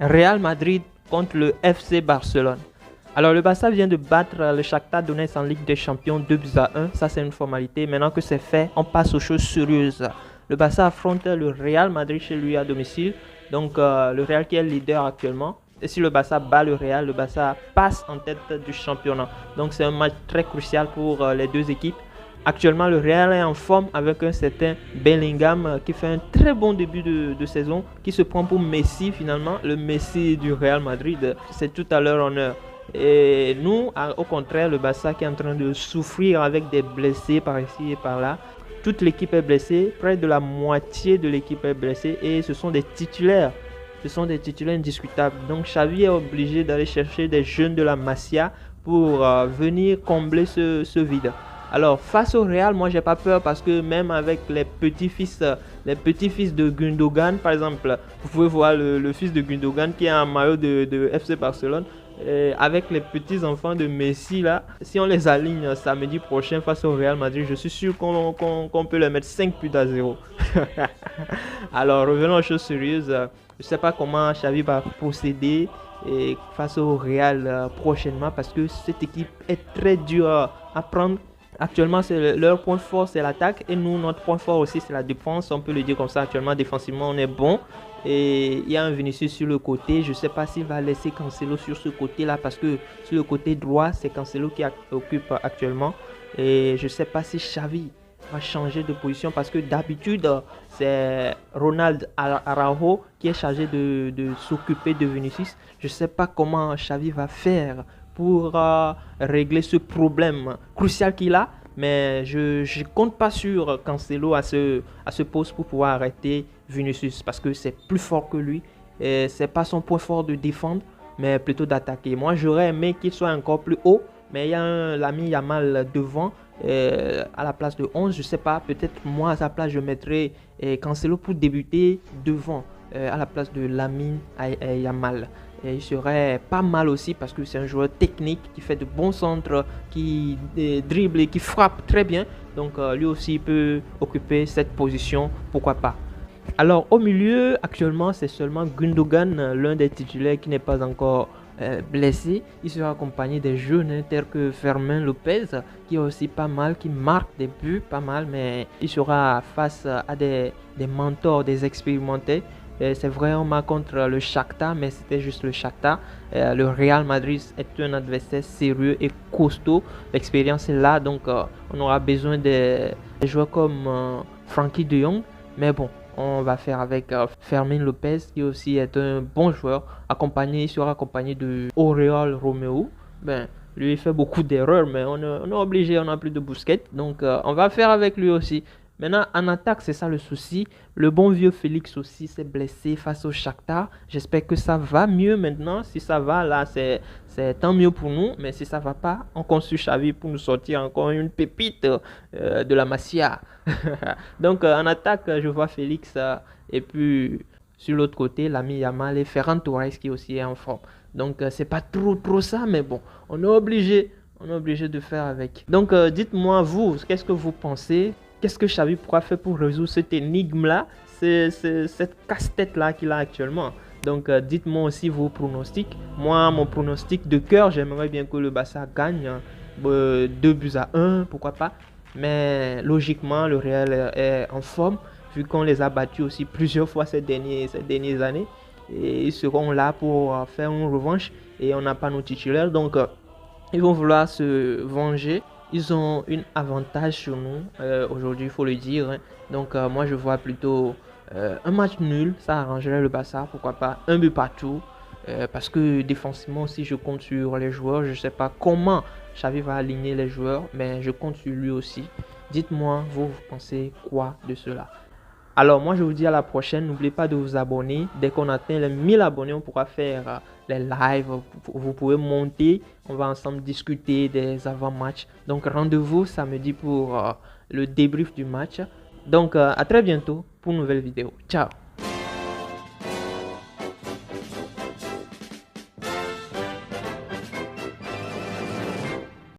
Real Madrid contre le FC Barcelone. Alors le Barça vient de battre le Shakhtar Donetsk en Ligue des Champions 2-1. Ça c'est une formalité. Maintenant que c'est fait, on passe aux choses sérieuses. Le Barça affronte le Real Madrid chez lui à domicile. Donc le Real qui est le leader actuellement. Et si le Barça bat le Real, le Barça passe en tête du championnat. Donc c'est un match très crucial pour les deux équipes. Actuellement, le Real est en forme avec un certain Bellingham qui fait un très bon début de saison, qui se prend pour Messi finalement, le Messi du Real Madrid. C'est tout à leur honneur. Et nous, au contraire, le Barça qui est en train de souffrir avec des blessés par ici et par là. Toute l'équipe est blessée, près de la moitié de l'équipe est blessée et ce sont des titulaires. Ce sont des titulaires indiscutables. Donc Xavi est obligé d'aller chercher des jeunes de la Masia pour venir combler ce vide. Alors face au Real, moi j'ai pas peur parce que même avec les petits-fils de Gundogan, par exemple, vous pouvez voir le fils de Gundogan qui est un maillot de FC Barcelone. Avec les petits-enfants de Messi là, si on les aligne samedi prochain face au Real Madrid, je suis sûr qu'on peut les mettre 5 buts à 0. Alors revenons aux choses sérieuses. Je ne sais pas comment Xavi va procéder face au Real prochainement parce que cette équipe est très dure à prendre. Actuellement, leur point fort, c'est l'attaque. Et nous, notre point fort aussi, c'est la défense. On peut le dire comme ça. Actuellement, défensivement, on est bon. Et il y a un Vinicius sur le côté. Je ne sais pas s'il va laisser Cancelo sur ce côté-là. Parce que sur le côté droit, c'est Cancelo qui occupe actuellement. Et je ne sais pas si Xavi va changer de position. Parce que d'habitude, c'est Ronald Araujo qui est chargé de s'occuper de Vinicius. Je ne sais pas comment Xavi va faire pour régler ce problème crucial qu'il a. Mais je ne compte pas sur Cancelo à ce poste pour pouvoir arrêter Vinicius parce que c'est plus fort que lui. Ce n'est pas son point fort de défendre, mais plutôt d'attaquer. Moi, j'aurais aimé qu'il soit encore plus haut, mais il y a l'ami Yamal devant à la place de 11. Je ne sais pas, peut-être moi à sa place, je mettrais Cancelo pour débuter devant à la place de Lamine Yamal. Et il serait pas mal aussi parce que c'est un joueur technique qui fait de bons centres, qui dribble et qui frappe très bien. Donc lui aussi il peut occuper cette position, pourquoi pas. Alors au milieu, actuellement c'est seulement Gundogan, l'un des titulaires qui n'est pas encore blessé. Il sera accompagné des jeunes tels que Fermin Lopez qui est aussi pas mal, qui marque des buts pas mal, mais il sera face à des mentors, des expérimentés. C'est vrai, on marque contre le Shakhtar, mais c'était juste le Shakhtar. Le Real Madrid est un adversaire sérieux et costaud. L'expérience est là, donc on aura besoin des joueurs comme Frankie de Jong. Mais bon, on va faire avec Fermin Lopez, qui aussi est un bon joueur. Il sera accompagné de Oriol Romeu. Ben, lui, il fait beaucoup d'erreurs, mais on est obligé, on n'a plus de Busquets. Donc, on va faire avec lui aussi. Maintenant, en attaque, c'est ça le souci. Le bon vieux Félix aussi s'est blessé face au Shakhtar. J'espère que ça va mieux maintenant. Si ça va, là, c'est tant mieux pour nous. Mais si ça va pas, on compte sur Xavi pour nous sortir encore une pépite de la Masia. Donc, en attaque, je vois Félix. Et puis, sur l'autre côté, l'ami Yamal et Ferran Torres qui aussi est en forme. Donc, c'est pas trop ça, mais bon, on est obligé. On est obligé de faire avec. Donc, dites-moi, vous, qu'est-ce que vous pensez? Qu'est-ce que Xavi pourra faire pour résoudre cette énigme-là, cette casse-tête-là qu'il a actuellement? Donc, dites-moi aussi vos pronostics. Moi, mon pronostic de cœur, j'aimerais bien que le Barça gagne 2-1, pourquoi pas. Mais logiquement, le Real est en forme, vu qu'on les a battus aussi plusieurs fois ces dernières années. Et ils seront là pour faire une revanche. Et on n'a pas nos titulaires, donc ils vont vouloir se venger. Ils ont un avantage sur nous aujourd'hui, il faut le dire. Hein. Donc moi je vois plutôt un match nul, ça arrangerait le Barça, pourquoi pas un but partout. Parce que défensivement aussi je compte sur les joueurs. Je ne sais pas comment Xavi va aligner les joueurs, mais je compte sur lui aussi. Dites-moi, vous pensez quoi de cela? Alors moi je vous dis à la prochaine, n'oubliez pas de vous abonner. Dès qu'on atteint les 1000 abonnés, on pourra faire les lives, vous pouvez monter, on va ensemble discuter des avant-matchs. Donc rendez-vous samedi pour le débrief du match. Donc à très bientôt pour une nouvelle vidéo. Ciao.